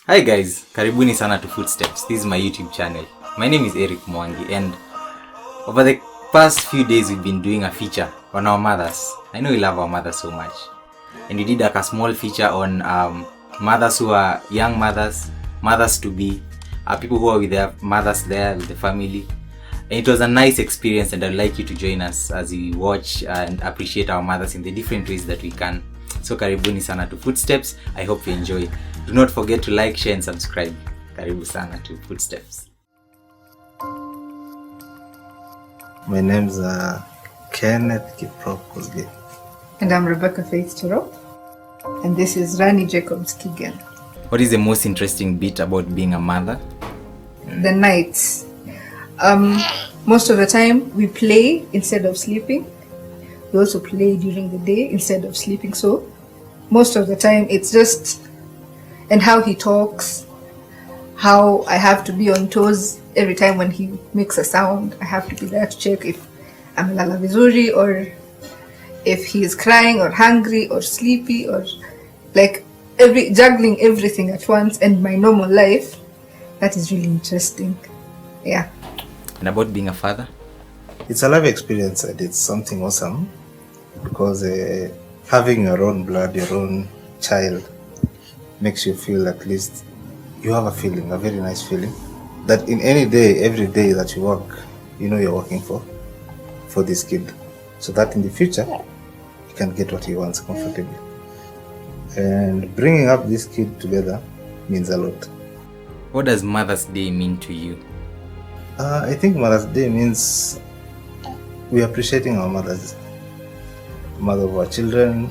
Hi guys, karibuni sana to Footsteps. This is my YouTube channel. My name is Eric Mwangi, and over the past few days we've been doing a feature on our mothers. I know we love our mothers so much, and we did like a small feature on mothers who are young mothers, mothers to be, people who are with their mothers there with the family. And it was a nice experience, and I'd like you to join us as we watch and appreciate our mothers in the different ways that we can. So karibuni sana to Footsteps. I hope you enjoy. Do not forget to like, share and subscribe. Karibu sana to Footsteps. My name's Kenneth Kiprop Kosgei. And I'm Rebecca Faith Torop. And this is Rani Jacobs Kigen. What is the most interesting bit about being a mother? The nights. Most of the time we play instead of sleeping. We also play during the day instead of sleeping. So most of the time it's just, and how he talks, how I have to be on toes every time when he makes a sound. I have to be there to check if I'm lala vizuri, or if he is crying or hungry or sleepy, or like juggling everything at once and my normal life. That is really interesting. Yeah. And about being a father? It's a life experience, and it's something awesome because having your own blood, your own child, makes you feel at least you have a feeling, a very nice feeling, that in any day, every day that you work, you know you're working for this kid, so that in the future you can get what he wants comfortably. And bringing up this kid together means a lot. What does Mother's Day mean to you? I think Mother's Day means we are appreciating our mothers, mother of our children,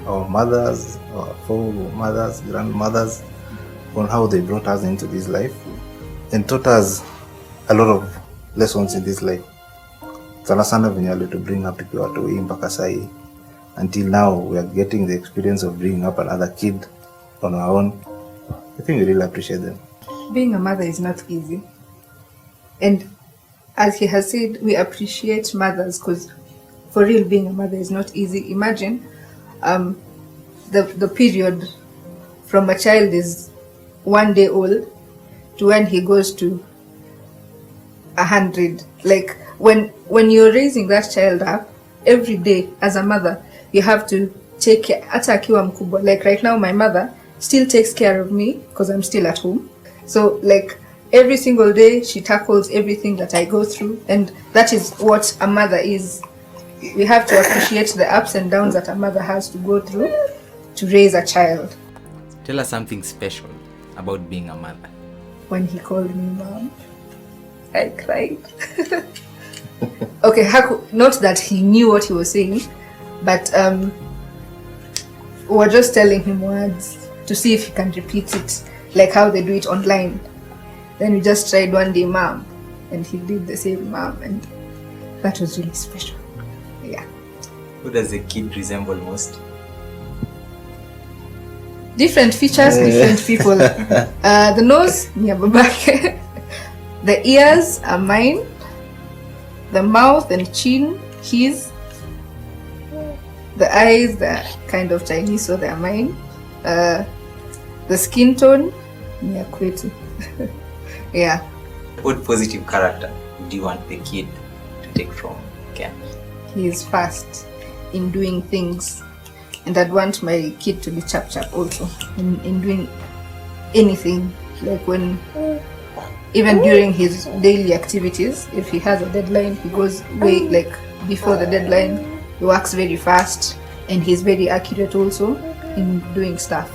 our mothers, our foremothers, grandmothers, on how they brought us into this life and taught us a lot of lessons in this life. Sana sana venye to bring up tukiwa watoi mpaka sahi. Until now we are getting the experience of bringing up another kid on our own. I think we really appreciate them. Being a mother is not easy. And as he has said, we appreciate mothers because for real, being a mother is not easy. Imagine the period from a child is 1 day old to when he goes to 100. Like when you're raising that child up every day as a mother, you have to take care. Hata akiwa mkubwa. Like right now, my mother still takes care of me because I'm still at home. So like every single day she tackles everything that I go through, and that is what a mother is. We have to appreciate the ups and downs that a mother has to go through to raise a child. Tell us something special about being a mother. When he called me mom, I cried. Okay, not that he knew what he was saying, but we were just telling him words to see if he can repeat it, like how they do it online. Then we just tried one day mom, and he did the same mom, and that was really special. Yeah. Who does the kid resemble most? Different features, different people. The nose, yeah, babake. The ears are mine. The mouth and chin, his. The eyes, they're kind of Chinese, so they're mine. The skin tone, yeah, kwetu. Yeah. What positive character do you want the kid to take from Ken? He is fast in doing things, and I'd want my kid to be chap also in doing anything. Like even during his daily activities, if he has a deadline, he goes way like before the deadline. He works very fast, and he's very accurate also in doing stuff.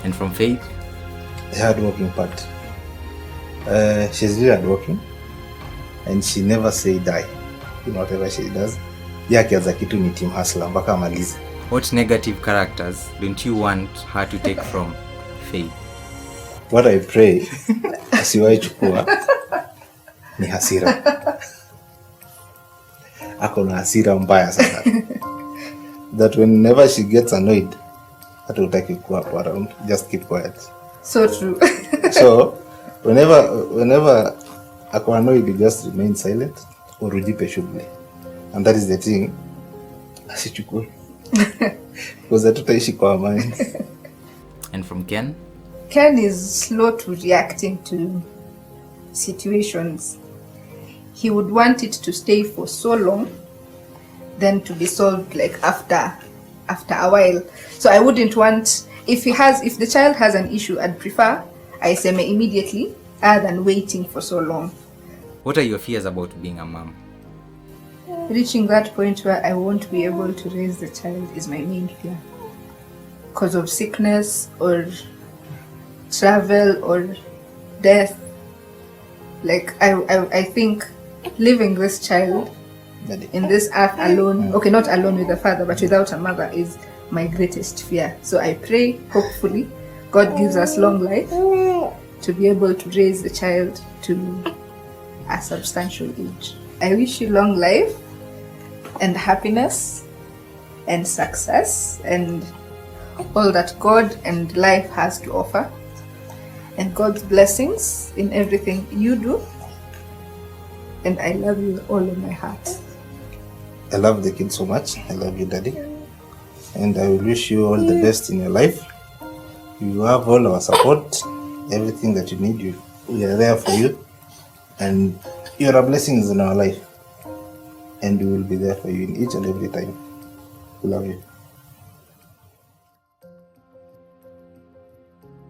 And from Faith? The hardworking part. She's really hardworking, and she never say die in whatever she does. Akianza kitu ni team hustler mpaka amalize. What negative characters don't you want her to take from Faith? What I pray asiwahi chukua ni hasira. Ako na hasira mbaya sana. That whenever she gets annoyed, hata utaki kuwa around, just keep quiet. So true. So whenever ako annoyed, you just remain silent or ujipe shughuli. And that is the thing. Asichukue. Because hatutaishi kwa amani. And from Ken? Ken is slow to reacting to situations. He would want it to stay for so long, then to be solved like after a while. So I wouldn't want, if the child has an issue, I'd prefer I say immediately rather than waiting for so long. What are your fears about being a mom? Reaching that point where I won't be able to raise the child is my main fear. Because of sickness or travel or death. Like I think leaving this child in this earth alone, okay, not alone with a father, but without a mother, is my greatest fear. So I pray, hopefully, God gives us long life to be able to raise the child to a substantial age. I wish you long life and happiness and success and all that God and life has to offer, and God's blessings in everything you do. And I love you with all of my heart. I love the kid so much. I love you, Daddy. And I will wish you all the best in your life. You have all our support. Everything that you need, we are there for you. And you are blessings in our life. And we will be there for you in each and every time. We love you.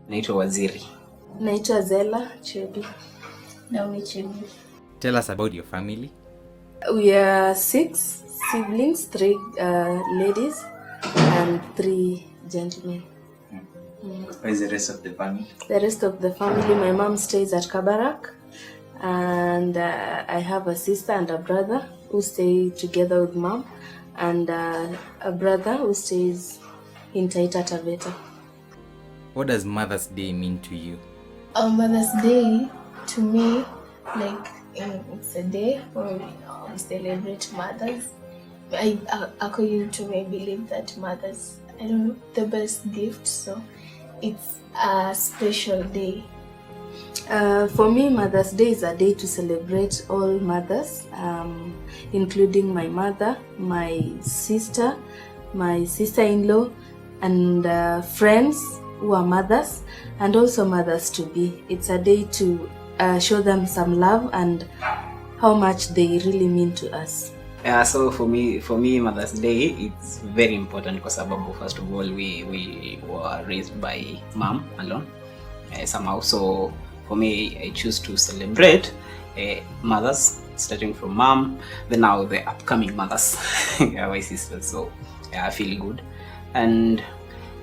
Naitwa Waziri. Naitwa Zela Chebi. Naomi Chebi. Tell us about your family. We are 6 siblings, 3 ladies and 3 gentlemen. Where is the rest of the family? The rest of the family, my mom stays at Kabarak, and I have a sister and a brother who stay together with mom, and a brother who stays in Taita Taveta. What does Mother's Day mean to you? Mother's Day, to me, like, it's a day where we celebrate mothers. According to me, I believe that mothers, I don't know, the best gift, so it's a special day. For me, Mother's Day is a day to celebrate all mothers, including my mother, my sister-in-law, and friends who are mothers, and also mothers to be. It's a day to show them some love and how much they really mean to us. So for me, Mother's Day, it's very important because first of all, we were raised by mom alone somehow. So for me, I choose to celebrate mothers, starting from mom, then now the upcoming mothers, my sisters. So I feel good, and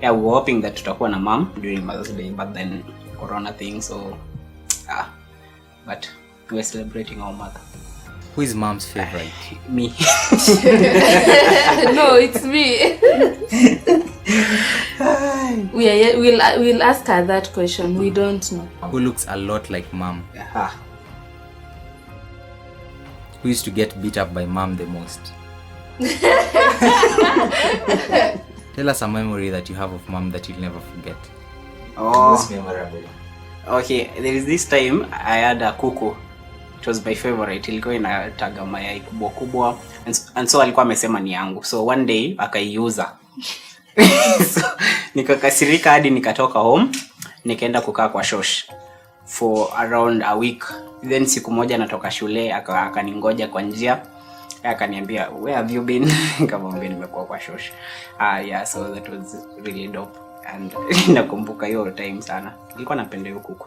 we're hoping that tutakuwa na mom during Mother's Day, but then Corona thing, so but we're celebrating our mother. Who is mom's favorite? Me. No, it's me. We'll ask her that question. We don't know. Who looks a lot like mom? Who used to get beat up by mom the most? Tell us a memory that you have of mom that you'll never forget. Most memorable. Okay, there is this time I had a kuku. It was my favorite. Ilikuwa inataga mayai kubwa kubwa, and so alikuwa amesema ni yangu. So one day akaiuza. So nikakasirika hadi nikatoka home, nikaenda kukaa kwa shosh for around a week. Then siku moja natoka shule, akaningoja kwa njia, akaniambia, "Where have you been?" Nikamwambia nimekuwa kwa shosh. Yeah, so that was really dope, and nakumbuka hiyo time sana. Nilikuwa napenda hiyo kuku.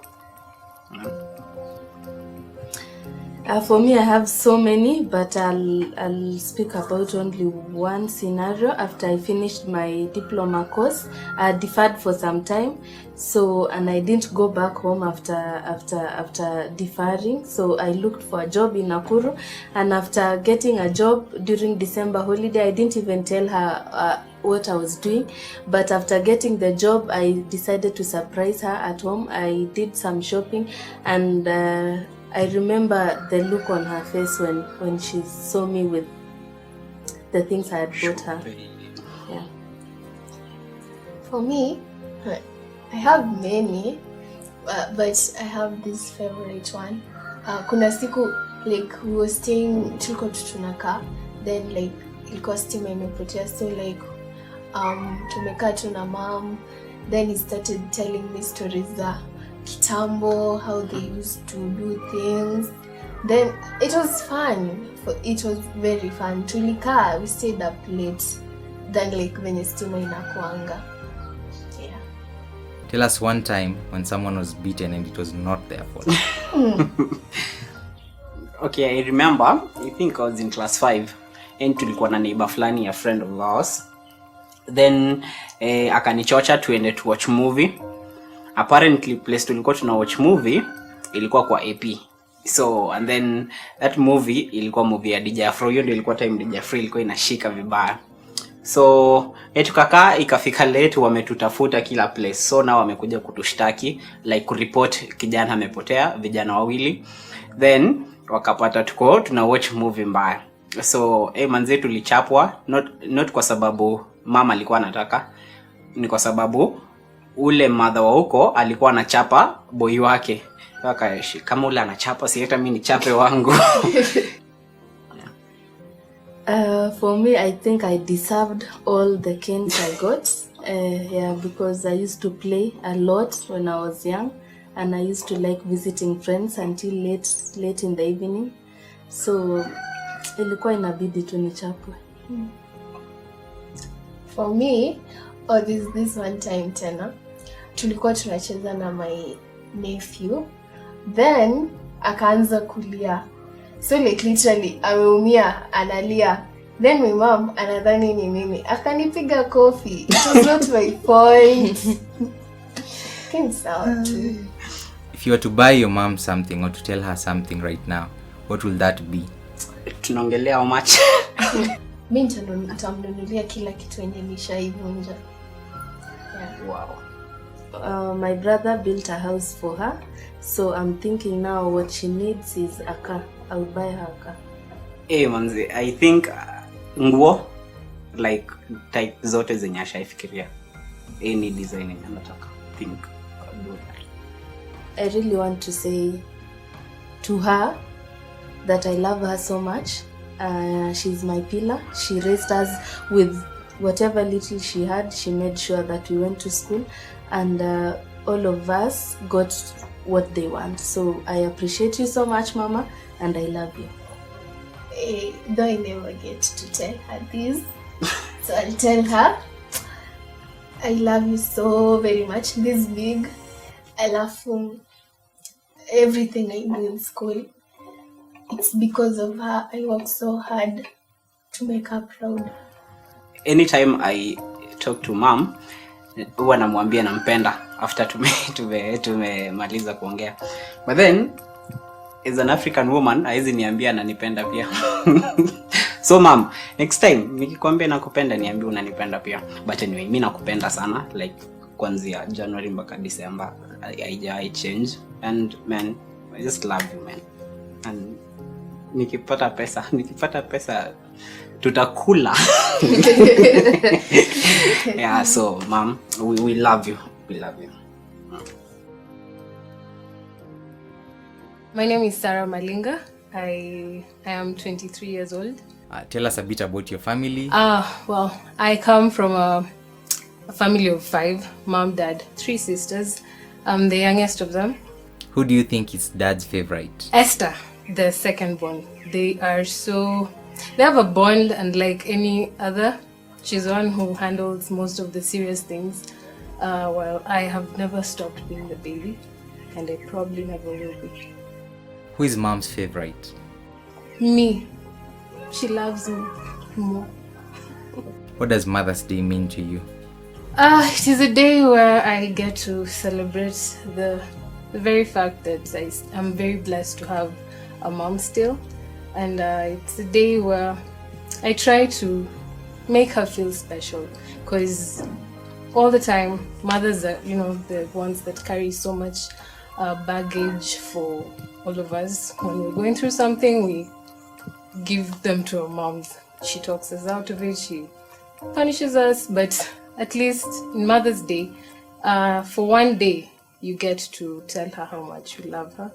For me, I have so many, but I'll speak about only one scenario. After I finished my diploma course, I deferred for some time, and I didn't go back home after deferring. So I looked for a job in Nakuru, and after getting a job during December holiday, I didn't even tell her what I was doing. But after getting the job, I decided to surprise her at home. I did some shopping, and I remember the look on her face when she saw me with the things I had bought her. Yeah. For me, I have many, but I have this favorite one. Kuna siku, like, we were staying, tulikuwa tunakaa, then like ilikuwa stima imepotea, so like tumekaa tu na mom, Then he started telling me stories kitambo, how they used to do things. Then it was fun. It was very fun. Tulikaa, we stayed up late than like venye stima inakuanga. Yeah. Tell us one time when someone was beaten and it was not their fault. Okay, I remember, I think I was in class 5 and tulikuwa na neighbor fulani, a friend of ours. Then akanichocha tuende to watch movie. Apparently place tulikuwa tuna watch movie ilikuwa kwa AP. So and then that movie ilikuwa movie ya DJ Afro. Hiyo ndio ilikuwa time DJ Afro ilikuwa inashika vibaya. So tukakaa ikafika late, wametutafuta kila place. So na wamekuja kutushtaki like kureport kijana amepotea, vijana wawili. Then wakapata tuko tuna watch movie mbaya. So manze tulichapwa, not kwa sababu mama alikuwa anataka, ni kwa sababu ule mother wa huko alikuwa anachapa boy wake. Kama ule anachapa, si hata mimi nichape wangu. For me, I think I deserved all the canes I got. Yeah, because I used to play a lot when I was young, and I used to like visiting friends until late in the evening. So ilikuwa inabidi tu nichapwe. For me, this one time tena tulikuwa tunacheza na my nephew, then akaanza kulia. So like literally ameumia, analia. Then my mom anadhani ni mimi, akanipiga kofi. It was not my point. Can't sound too. If you were to buy your mom something or to tell her something right now, what will that be? Tunaongelea how much? Mimi nitamnunulia kila kitu yenye nishaivunja. Yeah. Wow. My brother built a house for her, so I'm thinking now what she needs is a car. I would buy her a car. Manzi, I think nguo like type zote zenye ashaifikiria. Any design yenye anataka. Think do that. I really want to say to her that I love her so much. She's my pillar. She raised us with whatever little she had. She made sure that we went to school, and all of us got what they want. So I appreciate you so much, Mama, and I love you. Though I never get to tell her this, so I'll tell her, I love you so very much. This big, I love everything I do in school. It's because of her. I work so hard to make her proud. Anytime I talk to mom, huwa namwambia nampenda after tumemaliza kuongea. But then as an African woman, haizi niambia ananipenda pia. So mom, next time nikikwambia nakupenda niambie unanipenda pia. But anyway, mimi nakupenda sana, like kuanzia January mpaka December I change, and man, I just love you, man. And nikipata pesa tutakula. Yeah, so mom, we love you. We love you. My name is Sarah Malinga. I am 23 years old. Tell us a bit about your family. Well, I come from a family of 5, mom, dad, 3 sisters. I'm the youngest of them. Who do you think is dad's favorite? Esther, the second born. They have a bond, and like any other, she's the one who handles most of the serious things. Well, I have never stopped being the baby, and I probably never will be. Who is mom's favorite? Me. She loves me more. What does Mother's Day mean to you? It is a day where I get to celebrate the very fact that I'm very blessed to have a mom still. And it's a day where I try to make her feel special, because all the time mothers are, the ones that carry so much baggage for all of us. When we're going through something, we give them to our moms. She talks us out of it, she punishes us, but at least in Mother's Day, for one day, you get to tell her how much you love her.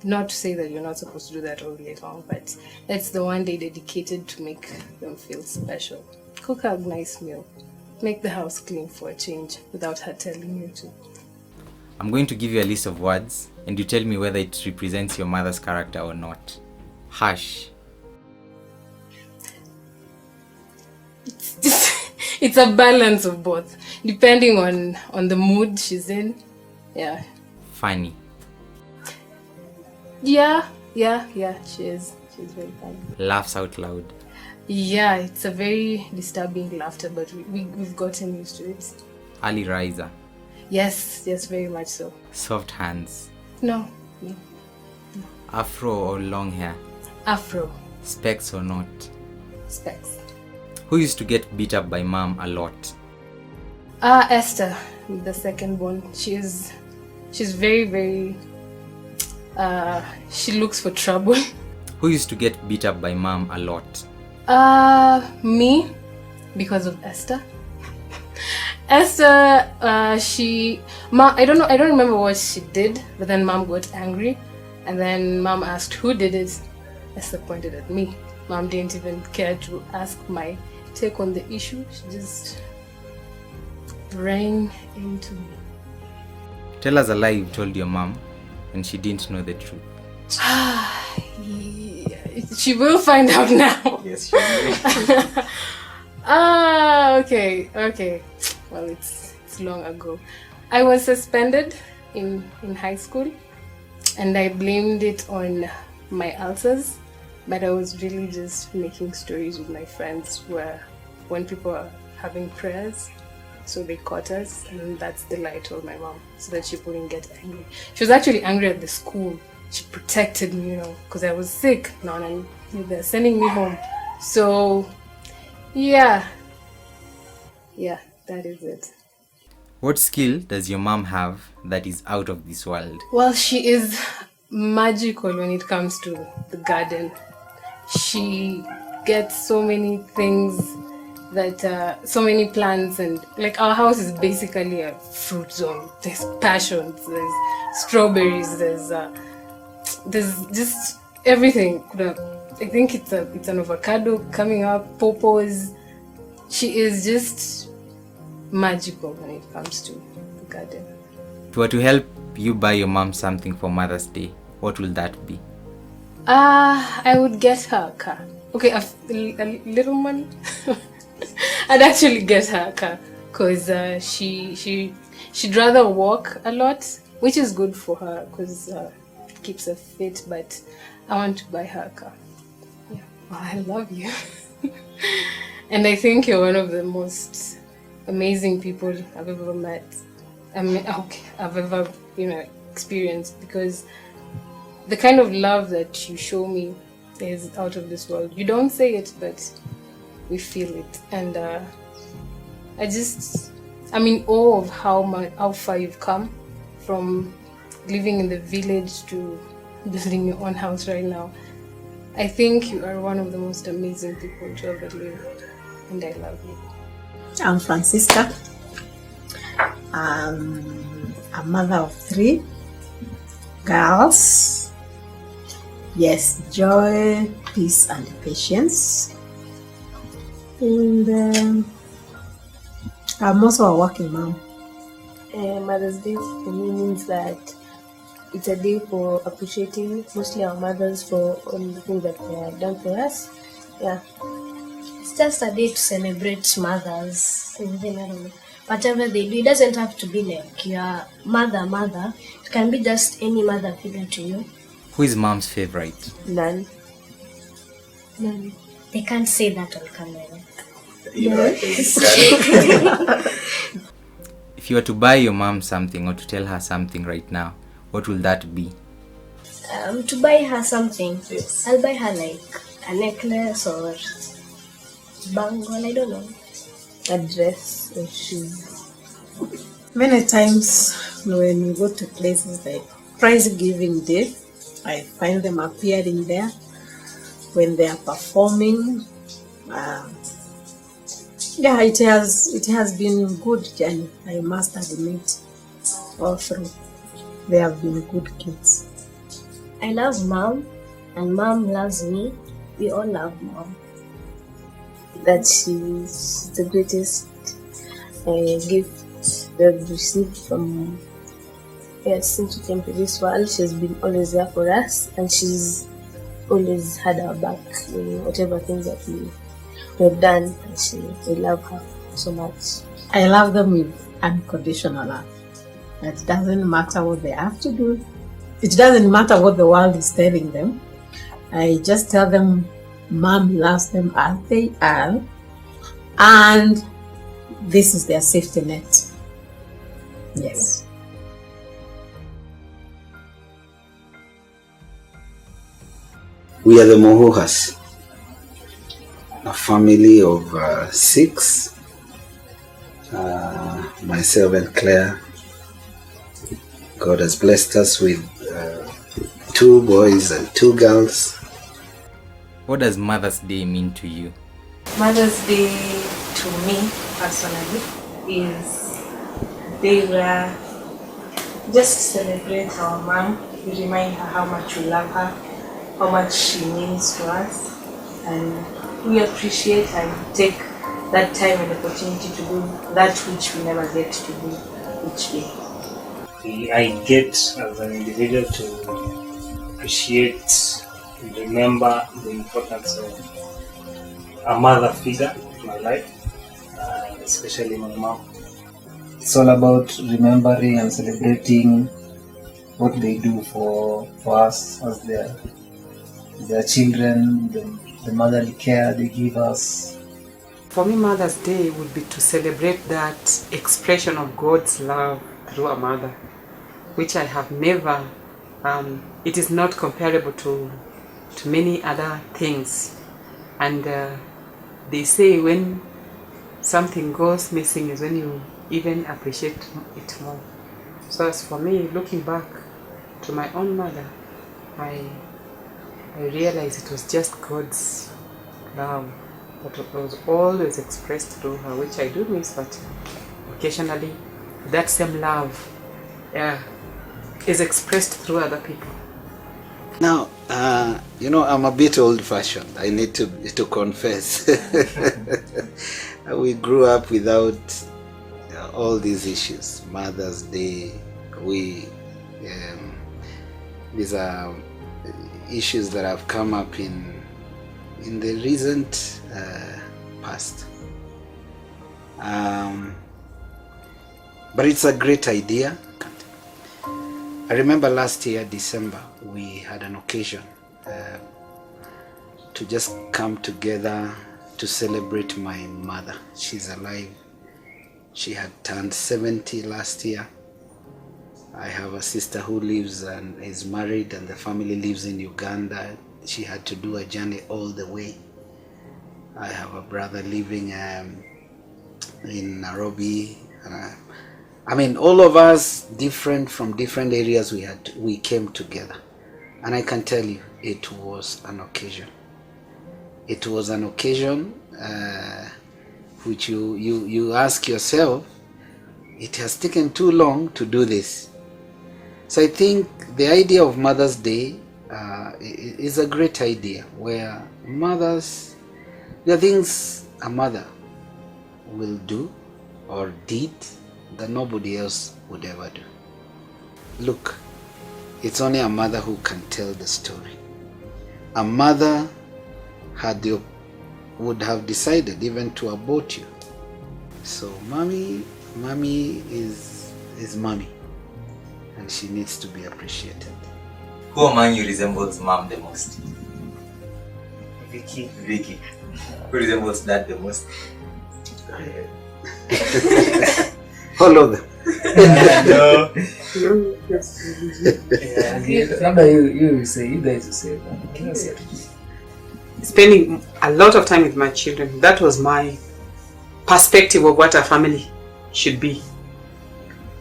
Not to say that you're not supposed to do that all day long, but that's the one day dedicated to make them feel special. Cook her a nice meal. make the house clean for a change without her telling you to. I'm going to give you a list of words and you tell me whether it represents your mother's character or not. Hush. It's a balance of both, depending on the mood she's in. Yeah. Funny. Yeah, she is. She's very funny. Laughs out loud. Yeah, it's a very disturbing laughter, but we've gotten used to it. Early riser. Yes, very much so. Soft hands. No. Afro or long hair. Afro. Specs or not. Specs. Who used to get beat up by mom a lot? Esther, the second one. She's very, very she looks for trouble. Who used to get beat up by mom a lot? Me, because of Esther. Esther, I don't remember what she did, but then mom got angry, and then mom asked who did it. Esther pointed at me. Mom didn't even care to ask my take on the issue. She just ran into me. Tell us a lie you told your mom and she didn't know the truth. She will find out now. Yes, she will. Okay. Well, it's long ago. I was suspended in high school, and I blamed it on my ulcers, but I was really just making stories with my friends where when people are having prayers, so they caught us, and that's the lie I told my mom so that she wouldn't get angry. She was actually angry at the school. She protected me, because I was sick. And they're sending me home. So, yeah, that is it. What skill does your mom have that is out of this world? Well, she is magical when it comes to the garden. She gets so many things that, so many plants, and like our house is basically a fruit zone. There's passions, there's strawberries, there's just everything. I think it's an avocado coming up, pawpaws. She is just magical when it comes to the garden. If you were to help you buy your mom something for Mother's Day, what will that be? I would get her a car. Okay, a little money. I'd actually get her a car because she'd rather walk a lot, which is good for her because it keeps her fit. But I want to buy her a car. Yeah, well, I love you, and I think you're one of the most amazing people I've ever met. I've ever experienced, because the kind of love that you show me is out of this world. You don't say it, but we feel it, and I'm in awe of how far you've come from living in the village to building your own house right now. I think you are one of the most amazing people to ever live, and I love you. I'm Francisca. I'm a mother of 3 girls. Yes, joy, peace, and patience. And I'm also a working mom. Mother's Day for me means that it's a day for appreciating mostly our mothers for all the things that they have done for us. Yeah. It's just a day to celebrate mothers. Whatever they do, it doesn't have to be like your mother. It can be just any mother figure to you. Who is mom's favorite? None. They can't say that on camera. If you were to buy your mom something or to tell her something right now, what will that be? To buy her something, yes. I'll buy her like a necklace or bangle, I don't know, a dress or shoes. Many times when we go to places like prize giving day, I find them appearing there when they are performing. It has been good journey, I must admit. All through, they have been good kids. I love mom, and mom loves me. We all love mom. That she's the greatest gift they've received from since we came to this world. She's been always there for us, and she's always had our back in whatever things that we've done. And we love her so much. I love them with unconditional love. It doesn't matter what they have to do. It doesn't matter what the world is telling them. I just tell them Mom loves them as they are, and this is their safety net. Yes. We are the MUHUHAS, a family of 6. Myself and Claire. God has blessed us with 2 boys and 2 girls. What does Mother's Day mean to you? Mother's Day to me personally is a day where we just celebrate our mom. We remind her how much we love her, how much she means to us, and we appreciate and take that time and opportunity to do that which we never get to do each day. I get as an individual to appreciate and remember the importance of a mother figure in my life, especially my mom. It's all about remembering and celebrating what they do for us as their children, the motherly care they give us. For me, Mother's Day would be to celebrate that expression of God's love through a mother, which I have never, it is not comparable to many other things. And they say when something goes missing is when you even appreciate it more. So as for me, looking back to my own mother, I realized it was just God's love that was always expressed through her, which I do miss, but occasionally that same love is expressed through other people. Now, I'm a bit old-fashioned. I need to confess. We grew up without all these issues. Mother's Day, these are issues that have come up in the recent past. But it's a great idea. I remember last year, December, we had an occasion to just come together to celebrate my mother. She's alive. She had turned 70 last year. I have a sister who lives and is married, and the family lives in Uganda. She had to do a journey all the way. I have a brother living in Nairobi. All of us from different areas, we came together. And I can tell you, it was an occasion. It was an occasion which you ask yourself, it has taken too long to do this. So I think the idea of Mother's Day is a great idea, where mothers, there are things a mother will do or did that nobody else would ever do. Look, it's only a mother who can tell the story. A mother would have decided even to abort you. So mommy is mommy, and she needs to be appreciated. Who among you resembles mom the most? Vicky. Who resembles dad the most? All of them. No. You guys will say that. Spending a lot of time with my children, that was my perspective of what a family should be.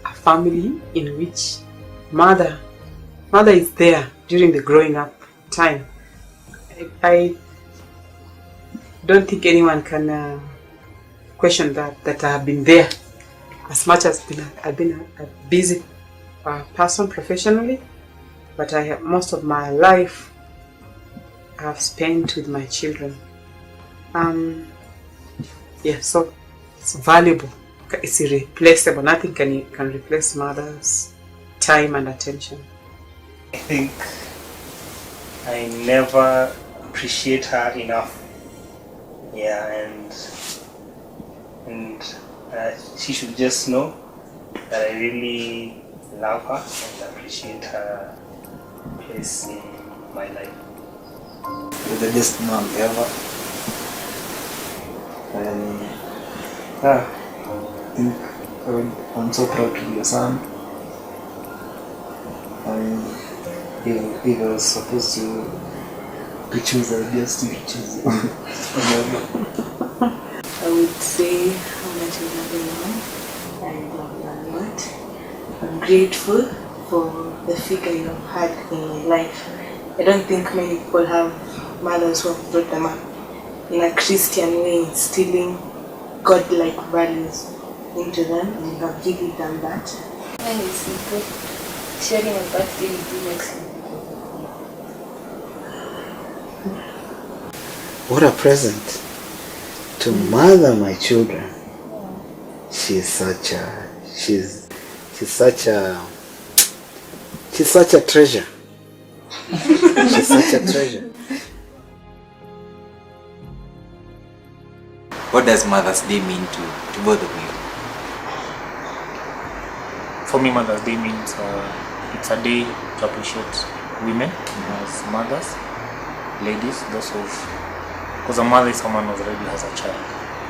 A family in which mother is there during the growing up time. I don't think anyone can question that I have been there. As much as I've been a busy person professionally, but most of my life I've spent with my children. So it's valuable it's irreplaceable. Nothing can replace mother's time and attention. I think I never appreciate her enough. Yeah, and she should just know that I really love her and appreciate her place in my life. You're the best mom ever. And I think I'm so proud to be your son. If I was supposed to choose, I would just choose you. I would say how much I love my mom. I love her a lot. I'm grateful for the figure you have had in my life. I don't think many people have mothers who have brought them up in a Christian way, instilling God-like values into them, and you have really done that. Mine is simple. Sharing a birthday with you makes me. What a present to mother my children. She's such a treasure. She's such a treasure. What does Mother's Day mean to both of you? For me, Mother's Day means it's a day to appreciate women as mothers, ladies, those who, because a mother is someone who already has a child,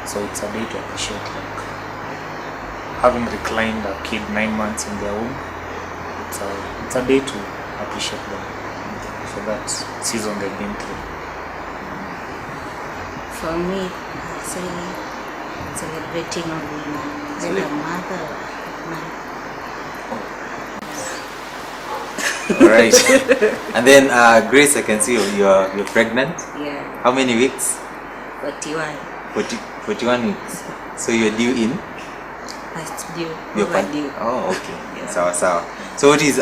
so it's a day to appreciate, like having reclined a kid 9 months in their womb. It's a day to appreciate them for that season they've been through. For me, I'd say celebrating a woman, then a mother, man. Alright. And then Grace, I can see you're pregnant. Yeah. How many weeks? 41. 41 weeks. So you're due in? Past due. You're Overdue. Oh, okay. Yeah. Sawa. So what is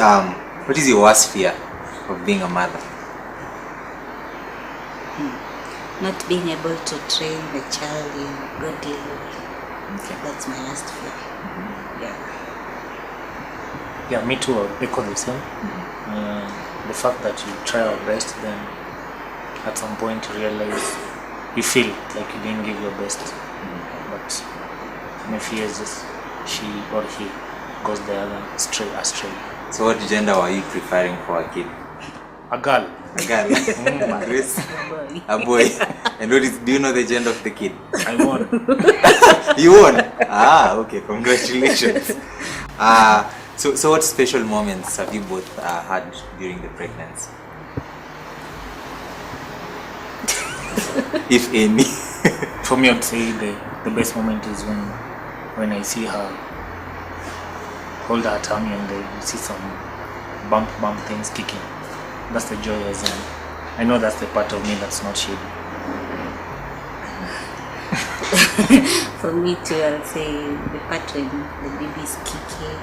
your worst fear of being a mother? Not being able to train the child in godly way. Okay. That's my last fear. Yeah, me too. I'll echo the same. The fact that you try our best, then at some point you realize, you feel like you didn't give your best. But my fear is just she or he goes the other astray. So what gender were you preferring for a kid? A girl. A girl. Grace? A boy. And do you know the gender of the kid? I won. You won? Okay, congratulations. So what special moments have you both had during the pregnancy? If any. For me, I'd say the best moment is when I see her hold her tummy and you see some bump things kicking. That's the joy as in. I know that's the part of me that's not shady. For me too, I'll say the part when the baby's kicking.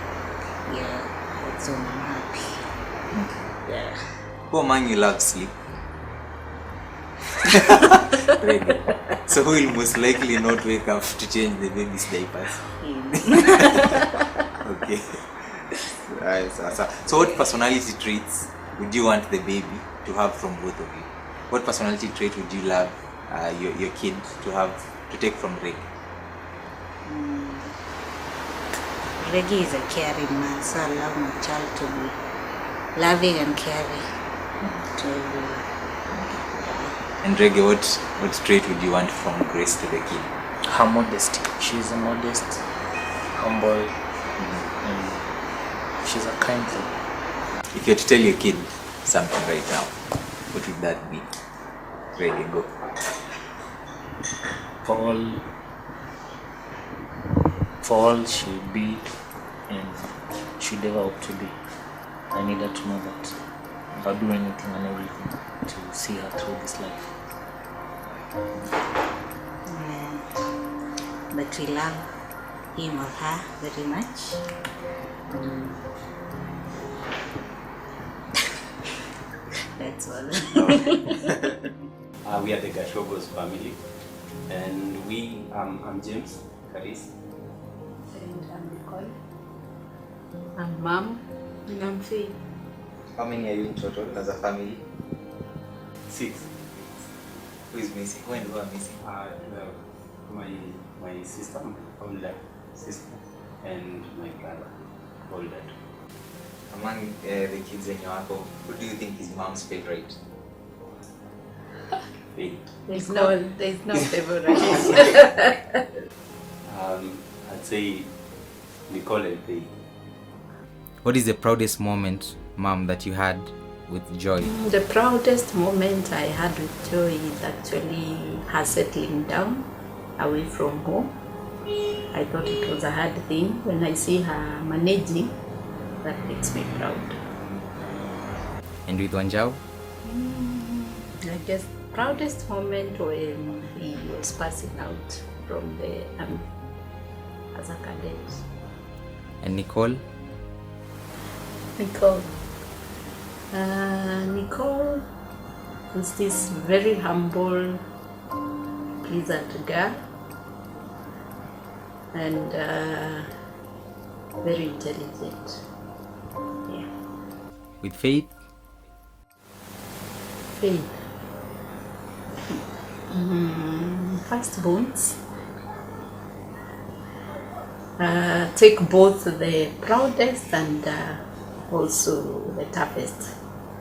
Yeah, that's when I'm happy. Yeah. Who among you loves sleep? So who will most likely not wake up to change the baby's diapers? Okay. Right, so what personality traits would you want the baby to have from both of you? What personality trait would you love your kid to take from Reg? Reg is a caring man, so I allow my child to be loving and caring. And Reg, what trait would you want from Grace to the kid? Her modesty. She's a modest, humble, and she's a kind lady. If you had to tell your kid something right now, what would that be? Ready, go. For all she'll be and should ever hope to be, I need her to know that I'll do anything and everything to see her through this life. But we love him or her very much. That's all. We are the Gashogos family, and I'm James Karis. Nicole. I'm Mom. And I'm Phiry. How many are you in total as a family? 6. Who is missing? Who and who are missing? My sister, older sister, and my brother, older. Among the kids in your uncle, who do you think is mom's favorite? There's no favorite. I'd say Nicole and Phiry. What is the proudest moment, Mom, that you had with Joy? The proudest moment I had with Joy is actually her settling down away from home. I thought it was a hard thing. When I see her managing, that makes me proud. And with Wanjao? I guess proudest moment when he was passing out from the army as a cadet. And Nicole? Nicole is this very humble, pleasant girl and very intelligent. Yeah. With Faith? Faith. Firstborns take both the proudest and also the toughest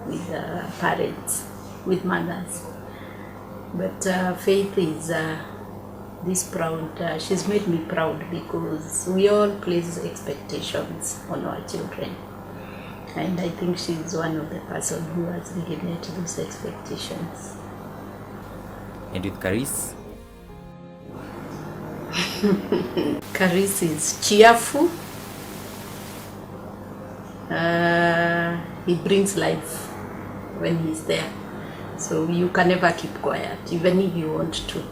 with parents, with mothers. But Faith is this proud, she's made me proud because we all place expectations on our children. And I think she's one of the person who has really met those expectations. And with Caris? Caris is cheerful. He brings life when he's there. So you can never keep quiet, even if you want to.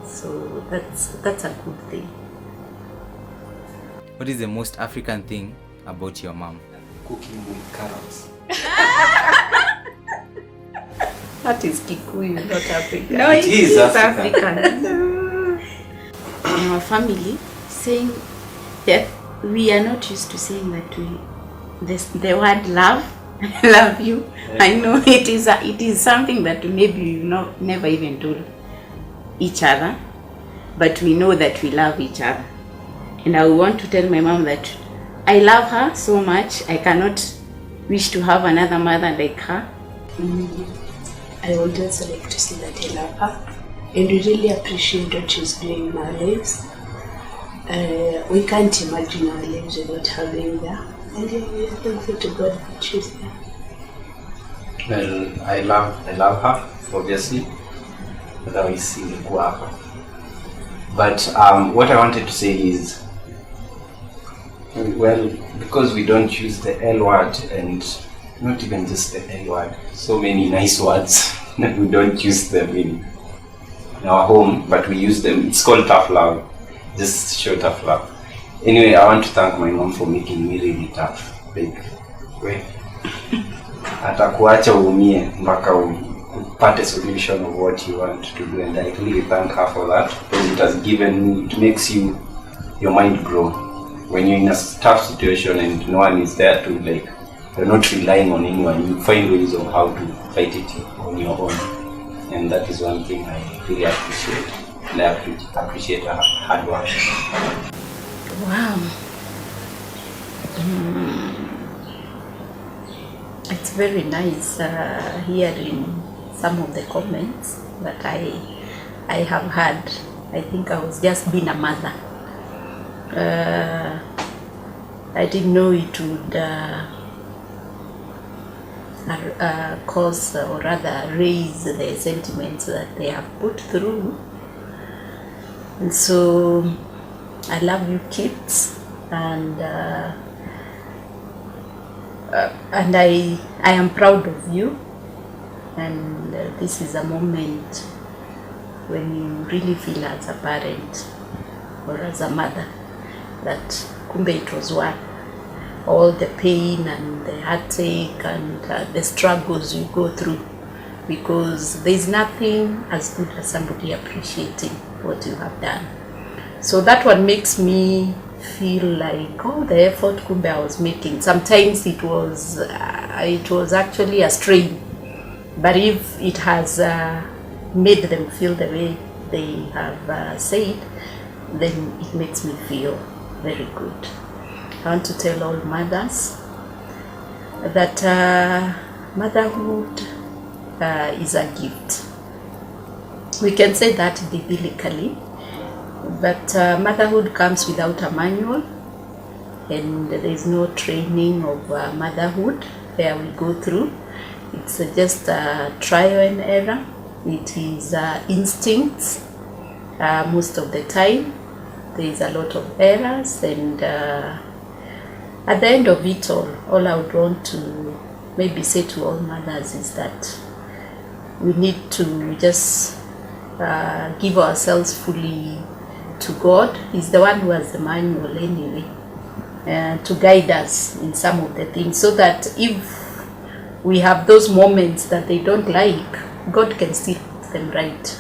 So that's a good thing. What is the most African thing about your mom? Cooking with carrots. That is Kikuyu, not African. No, it is African. In our family, saying that we are not used to saying that the word love, love you. I know it is something that maybe you never even told each other, but we know that we love each other. And I want to tell my mom that I love her so much. I cannot wish to have another mother like her. I would also like to say that I love her and we really appreciate what she's doing in our lives. We can't imagine our lives without her being there. And we are thankful to God that she's there. Well, I love her, obviously. Otherwise, ingekuwa hapa. But what I wanted to say is, well, because we don't use the L word, and not even just the L word, so many nice words that we don't use them in our home, but we use them. It's called tough love, just show tough love. Anyway, I want to thank my mom for making me really tough. Like, atakuacha uumie mpaka upate solution of what you want to do, and I really thank her for that, because it has given me, it makes your mind grow. When you're in a tough situation and no one is there to, like, you're not relying on anyone, you find ways of how to fight it on your own. And that is one thing I really appreciate. And I appreciate her hard work. Wow. It's very nice hearing some of the comments that I have had. I think I was just being a mother. I didn't know it would cause or rather raise the sentiments that they have put through. And so I love you kids, and I am proud of you, and this is a moment when you really feel as a parent or as a mother that kumbe it was worth all the pain and the heartache and the struggles you go through, because there's nothing as good as somebody appreciating what you have done. So that one makes me feel like, oh, the effort kumbe I was making. Sometimes it was actually a strain, but if it has made them feel the way they have said, then it makes me feel very good. I want to tell all mothers that motherhood is a gift. We can say that biblically, but motherhood comes without a manual, and there is no training of motherhood where we go through. It's just trial and error. It is instincts most of the time. There is a lot of errors, and at the end of it all I would want to maybe say to all mothers is that we need to just give ourselves fully to God. He's the one who has the manual anyway, to guide us in some of the things, so that if we have those moments that they don't like, God can still put them right.